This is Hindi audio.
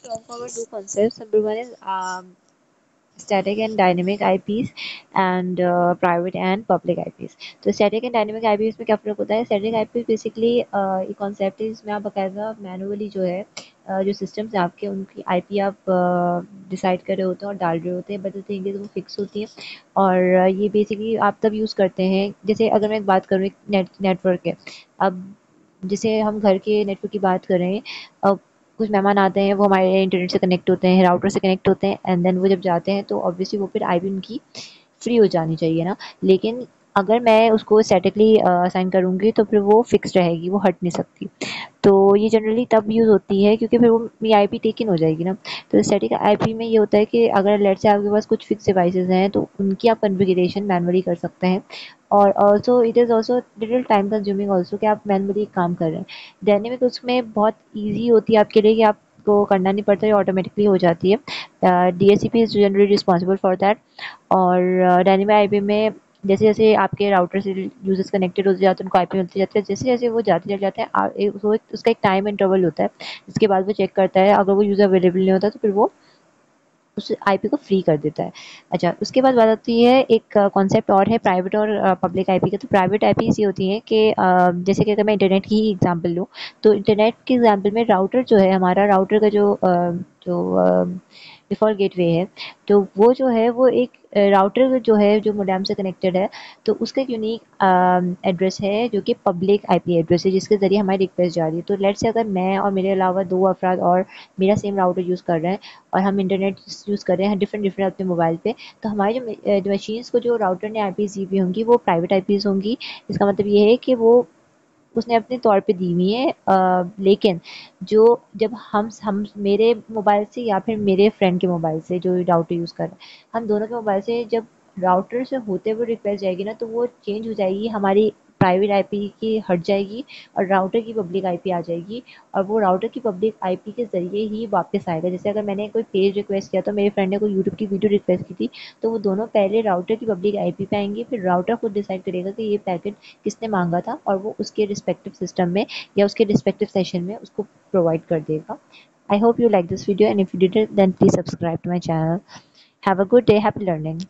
talk about two concepts. Number one is static and dynamic IPs and private and public IPs. तो static and dynamic IPs में क्या फ़र्क होता है? static IP बेसिकली एक कॉन्सेप्ट है जिसमें आप बाकायदा मैनुअली जो है जो सिस्टम्स हैं आपके उनकी आईपी आप डिसाइड कर रहे होते हैं और डाल रहे होते हैं, बट द थिंग इज़ वो फिक्स होती है। और ये बेसिकली आप तब यूज़ करते हैं, जैसे अगर मैं एक बात करूँ, एक नेटवर्क है। अब जैसे हम घर के नेटवर्क की बात कर रहे हैं, अब कुछ मेहमान आते हैं, वो हमारे इंटरनेट से कनेक्ट होते हैं, राउटर से कनेक्ट होते हैं, एंड देन वो जब जाते हैं तो ऑब्वियसली वो फिर आईपी उनकी फ्री हो जानी चाहिए ना। लेकिन अगर मैं उसको स्टैटिकली असाइन करूँगी तो फिर वो फिक्स रहेगी, वो हट नहीं सकती। तो ये जनरली तब यूज़ होती है क्योंकि फिर वो मेरी आईपी टेकन हो जाएगी ना। तो स्टैटिक आईपी में ये होता है कि अगर लेट्स से आपके पास कुछ फिक्स डिवाइसेस हैं तो उनकी आप कॉन्फ़िगरेशन मैनुअली कर सकते हैं। और also it is also little time consuming also कि आप मैनुअली काम कर रहे हैं। डायनेमिक उसमें बहुत ईज़ी होती है आपके लिए कि आपको करना नहीं पड़ता, ये ऑटोमेटिकली हो जाती है। DHCP is generally responsible for that. और डायनेमिक आईपी में जैसे-जैसे आपके राउटर से यूज़र्स कनेक्टेड होते जाते हैं, उनको आईपी मिलती जाती है, जैसे-जैसे वो जाते चले जाते हैं वो एक उसका एक टाइम इंटरवल होता है, जिसके बाद वो चेक करता है, अगर वो यूज़र अवेलेबल नहीं होता तो फिर वो उस आईपी को फ्री कर देता है। अच्छा, उसके बाद बात आती है एक कॉन्सेप्ट और है प्राइवेट और पब्लिक आईपी का। तो प्राइवेट आईपीज़ ये होती हैं कि जैसे कि अगर मैं इंटरनेट की ही एग्ज़ाम्पल लूँ, तो इंटरनेट के एग्ज़ाम्पल में राउटर जो है हमारा, राउटर का जो डिफ़ॉल्ट गेटवे है, तो वो जो है वो एक राउटर जो है जो मोडेम से कनेक्टेड है, तो उसका एक यूनिक एड्रेस है जो कि पब्लिक आईपी एड्रेस है, जिसके ज़रिए हमारी रिक्वेस्ट जा रही है। तो लेट्स से अगर मैं और मेरे अलावा 2 अफ़राद और मेरा सेम राउटर यूज़ कर रहे हैं और हम इंटरनेट यूज़ कर रहे हैं डिफरेंट डिफरेंट अपने मोबाइल पे, तो हमारी जो मशीन्स को जो राउटर ने आईपीज़ दी हुई होंगी वो प्राइवेट आईपीज़ होंगी। इसका मतलब ये है कि वो उसने अपने तौर पे दी हुई है, लेकिन जो जब हम मेरे मोबाइल से या फिर मेरे फ्रेंड के मोबाइल से जो राउटर यूज़ कर रहे हैं, हम दोनों के मोबाइल से जब राउटर से होते हुए रिक्वेस्ट जाएगी ना, तो वो चेंज हो जाएगी, हमारी प्राइवेट आईपी की हट जाएगी और राउटर की पब्लिक आईपी आ जाएगी। और वो राउटर की पब्लिक आईपी के ज़रिए ही वापस आएगा। जैसे अगर मैंने कोई पेज रिक्वेस्ट किया तो मेरे फ्रेंड ने कोई यूट्यूब की वीडियो रिक्वेस्ट की थी, तो वो दोनों पहले राउटर की पब्लिक आईपी पे आएंगे, फिर राउटर खुद डिसाइड करेगा कि ये पैकेट किसने मांगा था और वो उसके रिस्पेक्टिव सिस्टम में या उसके रिस्पेक्टिव सेशन में उसको प्रोवाइड कर देगा। I hope you like this video, and if you did it, then please subscribe to my channel. Have a good day. Happy learning.